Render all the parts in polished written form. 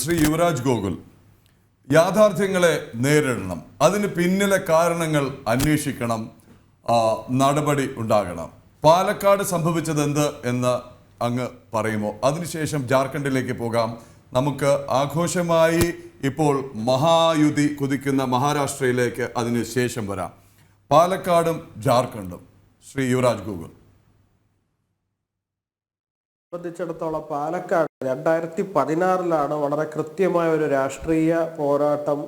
ശ്രീ യുവരാജ് ഗോകുൽ, യാഥാർത്ഥ്യങ്ങളെ നേരിടണം, അതിന് പിന്നിലെ കാരണങ്ങൾ അന്വേഷിക്കണം, നടപടി ഉണ്ടാകണം. പാലക്കാട് സംഭവിച്ചത് എന്ത് എന്ന് അങ്ങ് പറയുമോ? അതിനുശേഷം ജാർഖണ്ഡിലേക്ക് പോകാം. നമുക്ക് ആഘോഷമായി ഇപ്പോൾ മഹായുതി കുതിക്കുന്ന മഹാരാഷ്ട്രയിലേക്ക് അതിന് ശേഷം വരാം. പാലക്കാടും ജാർഖണ്ഡും, ശ്രീ യുവരാജ് ഗോകുൽ. സംബന്ധിച്ചിടത്തോളം പാലക്കാട് 2016 വളരെ കൃത്യമായ ഒരു രാഷ്ട്രീയ പോരാട്ടം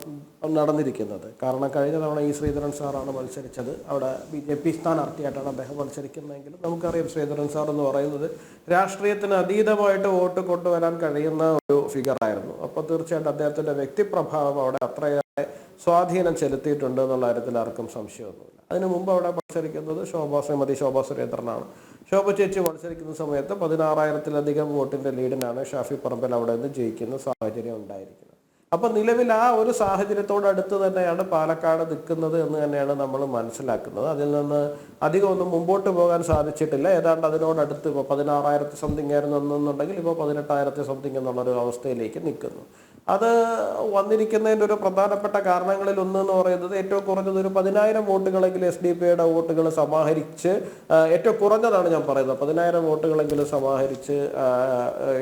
നടന്നിരിക്കുന്നത്. കാരണം കഴിഞ്ഞ തവണ ശ്രീധരൻ സാറാണ് മത്സരിച്ചത്. അവിടെ BJP സ്ഥാനാർത്ഥിയായിട്ടാണ് അദ്ദേഹം മത്സരിക്കുന്നതെങ്കിലും നമുക്കറിയാം ശ്രീധരൻ സാർ എന്ന് പറയുന്നത് രാഷ്ട്രീയത്തിന് അതീതമായിട്ട് വോട്ട് കൊണ്ടുവരാൻ കഴിയുന്ന ഒരു ഫിഗറായിരുന്നു. അപ്പോൾ തീർച്ചയായിട്ടും അദ്ദേഹത്തിൻ്റെ വ്യക്തിപ്രഭാവം അവിടെ അത്രയേറെ സ്വാധീനം ചെലുത്തിയിട്ടുണ്ട് എന്നുള്ള കാര്യത്തിൽ ആർക്കും സംശയമൊന്നുമില്ല. അതിനു മുമ്പ് അവിടെ മത്സരിക്കുന്നത് ശ്രീമതി ശോഭാ സുരേന്ദ്രനാണ്. ശോഭ ചേച്ചി മത്സരിക്കുന്ന സമയത്ത് 16,000-ലധികം വോട്ടിൻ്റെ ലീഡിനാണ് ഷാഫി പറമ്പിൽ അവിടെ നിന്ന് ജയിക്കുന്ന സാഹചര്യം ഉണ്ടായിരിക്കുന്നത്. അപ്പം നിലവിൽ ആ ഒരു സാഹചര്യത്തോടടുത്ത് തന്നെയാണ് പാലക്കാട് നിൽക്കുന്നത് എന്ന് തന്നെയാണ് നമ്മൾ മനസ്സിലാക്കുന്നത്. അതിൽ നിന്ന് അധികം ഒന്നും മുമ്പോട്ട് പോകാൻ സാധിച്ചിട്ടില്ല. ഏതാണ്ട് അതിനോടടുത്ത് ഇപ്പോൾ 16,000 സംതിങ് ആയിരുന്നു എന്നുണ്ടെങ്കിൽ ഇപ്പോൾ 18,000 സംതിങ് എന്നുള്ളൊരു അവസ്ഥയിലേക്ക് നിൽക്കുന്നു. അത് വന്നിരിക്കുന്നതിൻ്റെ ഒരു പ്രധാനപ്പെട്ട കാരണങ്ങളിൽ ഒന്നെന്ന് പറയുന്നത് ഏറ്റവും കുറഞ്ഞത് ഒരു 10,000 വോട്ടുകളെങ്കിലും SDPയുടെ വോട്ടുകൾ സമാഹരിച്ച്, ഏറ്റവും കുറഞ്ഞതാണ് ഞാൻ പറയുന്നത്, 10,000 വോട്ടുകളെങ്കിലും സമാഹരിച്ച്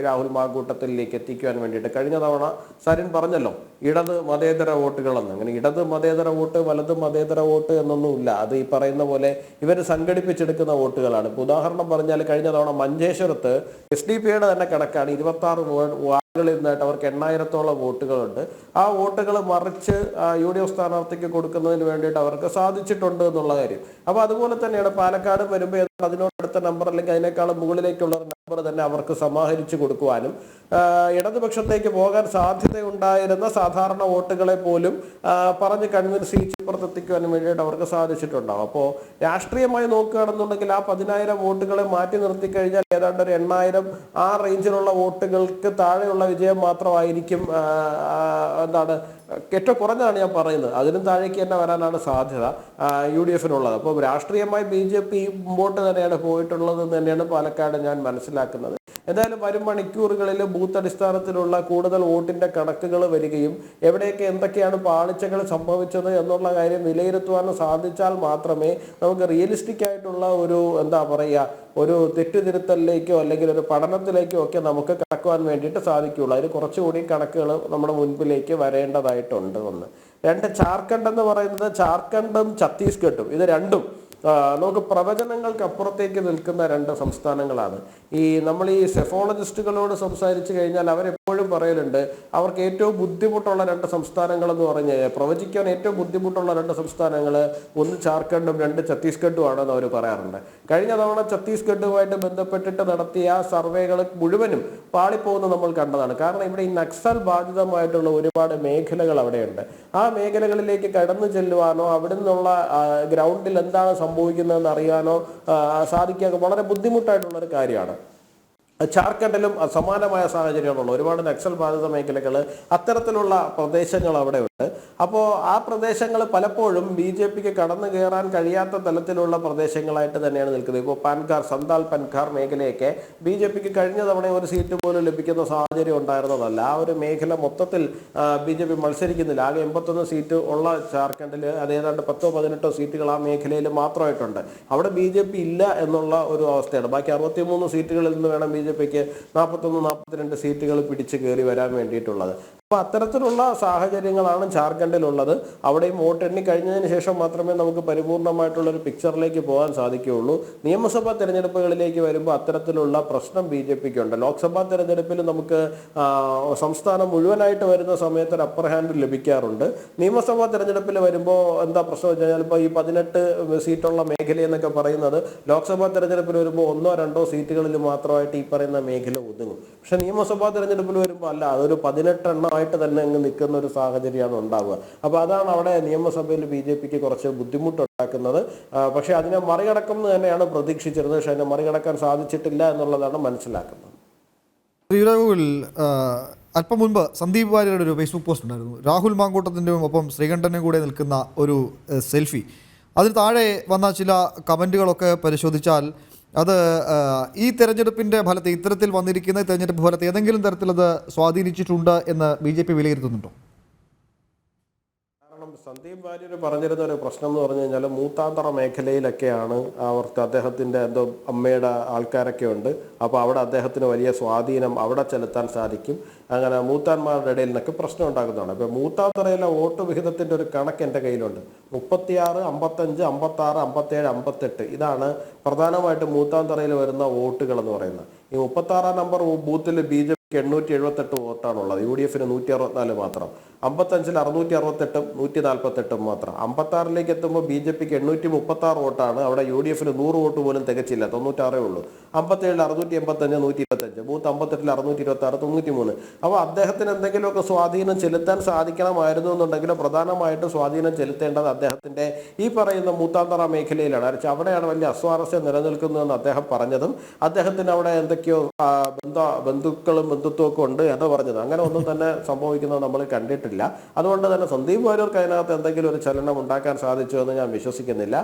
രാഹുൽ മാങ്കൂട്ടത്തിലേക്ക് എത്തിക്കുവാൻ വേണ്ടിയിട്ട് കഴിഞ്ഞ തവണ സരിൻ പറഞ്ഞല്ലോ ഇടത് മതേതര വോട്ടുകളെന്ന്. അങ്ങനെ ഇടത് മതേതര വോട്ട് വലത് മതേതര വോട്ട് എന്നൊന്നുമില്ല. അത് ഈ പറയുന്ന പോലെ ഇവർ സംഘടിപ്പിച്ചെടുക്കുന്ന വോട്ടുകളാണ്. ഇപ്പോൾ ഉദാഹരണം പറഞ്ഞാൽ കഴിഞ്ഞ തവണ മഞ്ചേശ്വരത്ത് SDPയുടെ തന്നെ കണക്കാണ് 26 വാർഡുകളിൽ നിന്നായിട്ട് അവർക്ക് 8,000-ഓളം വോട്ടുകളുണ്ട്. ആ വോട്ടുകൾ മറിച്ച് UDF സ്ഥാനാർത്ഥിക്ക് കൊടുക്കുന്നതിന് വേണ്ടിയിട്ട് അവർക്ക് സാധിച്ചിട്ടുണ്ട് എന്നുള്ള കാര്യം. അപ്പോൾ അതുപോലെ തന്നെയാണ് പാലക്കാട് വരുമ്പോൾ അതിനോടടുത്ത നമ്പർ അല്ലെങ്കിൽ അതിനേക്കാളും മുകളിലേക്കുള്ള നമ്പർ തന്നെ അവർക്ക് സമാഹരിച്ചു കൊടുക്കുവാനും ഇടതുപക്ഷത്തേക്ക് പോകാൻ സാധ്യതയുണ്ടായിരുന്ന സാധാരണ വോട്ടുകളെ പോലും പറഞ്ഞ് കൺവിൻസ് പുറത്തെത്തിക്കുവാനും വേണ്ടിയിട്ട് അവർക്ക് സാധിച്ചിട്ടുണ്ടാവും. അപ്പോൾ രാഷ്ട്രീയമായി നോക്കുകയാണെന്നുണ്ടെങ്കിൽ ആ 10,000 വോട്ടുകളെ മാറ്റി നിർത്തിക്കഴിഞ്ഞാൽ ഏതാണ്ട് ഒരു 8,000 ആ റേഞ്ചിലുള്ള വോട്ടുകൾക്ക് താഴെയുള്ള വിജയം മാത്രമായിരിക്കും ഏറ്റവും കുറഞ്ഞതാണ് ഞാൻ പറയുന്നത്. അതിനും താഴേക്ക് തന്നെ വരാനാണ് സാധ്യത UDFനുള്ളത്. അപ്പോൾ രാഷ്ട്രീയമായി BJP മുമ്പോട്ട് തന്നെയാണ് പോയിട്ടുള്ളതെന്ന് തന്നെയാണ് പാലക്കാട് ഞാൻ മനസ്സിലാക്കുന്നത്. എന്തായാലും വരും മണിക്കൂറുകളിൽ ബൂത്ത് അടിസ്ഥാനത്തിലുള്ള കൂടുതൽ വോട്ടിന്റെ കണക്കുകൾ വരികയും എവിടെയൊക്കെ എന്തൊക്കെയാണ് പാളിച്ചകൾ സംഭവിച്ചത് എന്നുള്ള കാര്യം വിലയിരുത്തുവാനും സാധിച്ചാൽ മാത്രമേ നമുക്ക് റിയലിസ്റ്റിക് ആയിട്ടുള്ള ഒരു ഒരു തെറ്റുതിരുത്തലിലേക്കോ അല്ലെങ്കിൽ ഒരു പഠനത്തിലേക്കോ ഒക്കെ നമുക്ക് കടക്കുവാൻ വേണ്ടിയിട്ട് സാധിക്കുകയുള്ളൂ. അതിന് കുറച്ചുകൂടി കണക്കുകൾ നമ്മുടെ മുൻപിലേക്ക് വരേണ്ടതായിട്ടുണ്ട്. ഒന്ന്. രണ്ട്, ജാർഖണ്ഡ് എന്ന് പറയുന്നത് ജാർഖണ്ഡും ഛത്തീസ്ഗഡും ഇത് രണ്ടും നമുക്ക് പ്രവചനങ്ങൾക്ക് അപ്പുറത്തേക്ക് നിൽക്കുന്ന 2 സംസ്ഥാനങ്ങളാണ്. നമ്മൾ ഈ സെഫോളജിസ്റ്റുകളോട് സംസാരിച്ചു കഴിഞ്ഞാൽ അവരെപ്പോഴും പറയലുണ്ട് അവർക്ക് ഏറ്റവും ബുദ്ധിമുട്ടുള്ള 2 സംസ്ഥാനങ്ങളെന്ന് പറഞ്ഞ് പ്രവചിക്കാൻ ഏറ്റവും ബുദ്ധിമുട്ടുള്ള 2 സംസ്ഥാനങ്ങൾ ഒന്ന് ജാർഖണ്ഡും 2 ഛത്തീസ്ഗഡും ആണെന്ന് അവർ പറയാറുണ്ട്. കഴിഞ്ഞ തവണ ഛത്തീസ്ഗഡുമായിട്ട് ബന്ധപ്പെട്ടിട്ട് നടത്തിയ സർവേകൾ മുഴുവനും പാളിപ്പോകുന്ന നമ്മൾ കണ്ടതാണ്. കാരണം ഇവിടെ ഈ നക്സൽ ബാധിതമായിട്ടുള്ള ഒരുപാട് മേഖലകൾ അവിടെയുണ്ട്. ആ മേഖലകളിലേക്ക് കടന്നു ചെല്ലുവാനോ അവിടെ നിന്നുള്ള ഗ്രൗണ്ടിൽ എന്താണ് സംഭവിക്കുന്നതെന്ന് അറിയാനോ സാധിക്കുക വളരെ ബുദ്ധിമുട്ടായിട്ടുള്ളൊരു കാര്യമാണ്. ജാർഖണ്ഡിലും സമാനമായ സാഹചര്യങ്ങളുള്ള ഒരുപാട് നക്സൽ ബാധിത മേഖലകൾ അത്തരത്തിലുള്ള പ്രദേശങ്ങൾ അവിടെ ഉണ്ട്. അപ്പോൾ ആ പ്രദേശങ്ങൾ പലപ്പോഴും BJPക്ക് കടന്നു കയറാൻ കഴിയാത്ത തലത്തിലുള്ള പ്രദേശങ്ങളായിട്ട് തന്നെയാണ് നിൽക്കുന്നത്. ഇപ്പോൾ സന്താൽ പൻഖാർ മേഖലയൊക്കെ BJPക്ക് കഴിഞ്ഞ തവണ ഒരു സീറ്റ് പോലും ലഭിക്കുന്ന സാഹചര്യം ഉണ്ടായിരുന്നതല്ല. ആ ഒരു മേഖല മൊത്തത്തിൽ BJP മത്സരിക്കുന്നില്ല. ആകെ 81 സീറ്റ് ഉള്ള ജാർഖണ്ഡിൽ അത് ഏതാണ്ട് 10-18 സീറ്റുകൾ ആ മേഖലയിൽ മാത്രമായിട്ടുണ്ട്. അവിടെ BJP ഇല്ല എന്നുള്ള ഒരു അവസ്ഥയാണ്. ബാക്കി 63 സീറ്റുകളിൽ നിന്ന് വേണം BJPക്ക് 41-42 സീറ്റുകൾ പിടിച്ചു കയറി വരാൻ വേണ്ടിയിട്ടുള്ളത്. അപ്പോൾ അത്തരത്തിലുള്ള സാഹചര്യങ്ങളാണ് ജാർഖണ്ഡിലുള്ളത്. അവിടെയും വോട്ടെണ്ണി കഴിഞ്ഞതിന് ശേഷം മാത്രമേ നമുക്ക് പരിപൂർണമായിട്ടുള്ളൊരു പിക്ചറിലേക്ക് പോകാൻ സാധിക്കുകയുള്ളൂ. നിയമസഭാ തെരഞ്ഞെടുപ്പുകളിലേക്ക് വരുമ്പോൾ അത്തരത്തിലുള്ള പ്രശ്നം BJPക്കുണ്ട്. ലോക്സഭാ തെരഞ്ഞെടുപ്പിൽ നമുക്ക് സംസ്ഥാനം മുഴുവനായിട്ട് വരുന്ന സമയത്ത് ഒരു അപ്പർ ഹാൻഡ് ലഭിക്കാറുണ്ട്. നിയമസഭാ തെരഞ്ഞെടുപ്പിൽ വരുമ്പോൾ എന്താ പ്രശ്നം വെച്ച് കഴിഞ്ഞാൽ ഇപ്പോൾ ഈ 18 സീറ്റുള്ള മേഖലയെന്നൊക്കെ പറയുന്നത് ലോക്സഭാ തെരഞ്ഞെടുപ്പിൽ വരുമ്പോൾ 1-2 സീറ്റുകളിൽ മാത്രമായിട്ട് ഈ പറയുന്ന മേഖല ഒതുങ്ങും. പക്ഷെ നിയമസഭാ തെരഞ്ഞെടുപ്പിൽ വരുമ്പോൾ അല്ല, അതൊരു 18 എണ്ണമായിട്ട് തന്നെ അങ്ങ് നിൽക്കുന്ന ഒരു സാഹചര്യമാണ് ഉണ്ടാവുക. അപ്പോൾ അതാണ് അവിടെ നിയമസഭയിൽ BJPക്ക് കുറച്ച് ബുദ്ധിമുട്ടുണ്ടാക്കുന്നത്. പക്ഷെ അതിനെ മറികടക്കും എന്ന് തന്നെയാണ് പ്രതീക്ഷിച്ചിരുന്നത്. പക്ഷെ അതിനെ മറികടക്കാൻ സാധിച്ചിട്ടില്ല എന്നുള്ളതാണ് മനസ്സിലാക്കുന്നത്. അല്പം മുൻപ് സന്ദീപ് വാര്യരുടെ ഒരു ഫേസ്ബുക്ക് പോസ്റ്റ് ഉണ്ടായിരുന്നു. രാഹുൽ മാങ്കൂട്ടത്തിൻ്റെ ഒപ്പം ശ്രീകണ്ഠനെ കൂടെ നിൽക്കുന്ന ഒരു സെൽഫി. അതിന് താഴെ വന്ന ചില കമൻറ്റുകളൊക്കെ പരിശോധിച്ചാൽ അത് ഈ തെരഞ്ഞെടുപ്പിൻ്റെ ഫലത്തെ, ഇത്തരത്തിൽ വന്നിരിക്കുന്ന തെരഞ്ഞെടുപ്പ് ഫലത്തെ ഏതെങ്കിലും തരത്തിൽ അത് സ്വാധീനിച്ചിട്ടുണ്ട് എന്ന് BJP വിലയിരുത്തുന്നുണ്ടോ? സന്ദീപ് വാര്യർ പറഞ്ഞിരുന്ന ഒരു പ്രശ്നം എന്ന് പറഞ്ഞു കഴിഞ്ഞാൽ മൂത്താന്തറ മേഖലയിലൊക്കെയാണ് അവർക്ക് അദ്ദേഹത്തിൻ്റെ എന്തോ അമ്മയുടെ ആൾക്കാരൊക്കെ ഉണ്ട്. അപ്പോൾ അവിടെ അദ്ദേഹത്തിന് വലിയ സ്വാധീനം അവിടെ ചെലുത്താൻ സാധിക്കും. അങ്ങനെ മൂത്താന്മാരുടെ ഇടയിൽ നിന്നൊക്കെ പ്രശ്നം ഉണ്ടാകുന്നതാണ്. ഇപ്പോൾ മൂത്താന്തറയിലെ വോട്ട് വിഹിതത്തിൻ്റെ ഒരു കണക്ക് എൻ്റെ കയ്യിലുണ്ട്. 36, 55, 56, 57, 58 ഇതാണ് പ്രധാനമായിട്ടും മൂത്താന്തറയിൽ വരുന്ന വോട്ടുകൾ എന്ന് പറയുന്നത്. ഈ 36 നമ്പർ ബൂത്തിൽ BJP 878 വോട്ടാണുള്ളത്, UDF 164 മാത്രം. 55 668, 148 മാത്രം. 56 എത്തുമ്പോൾ BJP 836 വോട്ടാണ്. അവിടെ UDF 100 വോട്ട് പോലും തികച്ചില്ല, 96 ഉള്ളൂ. 57 685, 125. ബൂത്ത് 58 626, 93. അപ്പോൾ അദ്ദേഹത്തിന് എന്തെങ്കിലുമൊക്കെ സ്വാധീനം ചെലുത്താൻ സാധിക്കണമായിരുന്നു എന്നുണ്ടെങ്കിൽ പ്രധാനമായിട്ടും സ്വാധീനം ചെലുത്തേണ്ടത് അദ്ദേഹത്തിൻ്റെ ഈ പറയുന്ന മൂത്താന്തറ മേഖലയിലാണ്. അവിടെയാണ് വലിയ അസ്വാരസ്യം നിലനിൽക്കുന്നതെന്ന് അദ്ദേഹം പറഞ്ഞതും അദ്ദേഹത്തിന് അവിടെ എന്തൊക്കെയോ ബന്ധുക്കളും ബന്ധുത്വമൊക്കെ ഉണ്ട് എന്ന് പറഞ്ഞത്. അങ്ങനെ ഒന്നും തന്നെ സംഭവിക്കുന്നത് നമ്മൾ കണ്ടിട്ടില്ല. അതുകൊണ്ട് തന്നെ സന്ദീപ് വാര്യർക്ക് അതിനകത്ത് എന്തെങ്കിലും ഒരു ചലനം ഉണ്ടാക്കാൻ സാധിച്ചു എന്ന് ഞാൻ വിശ്വസിക്കുന്നില്ല.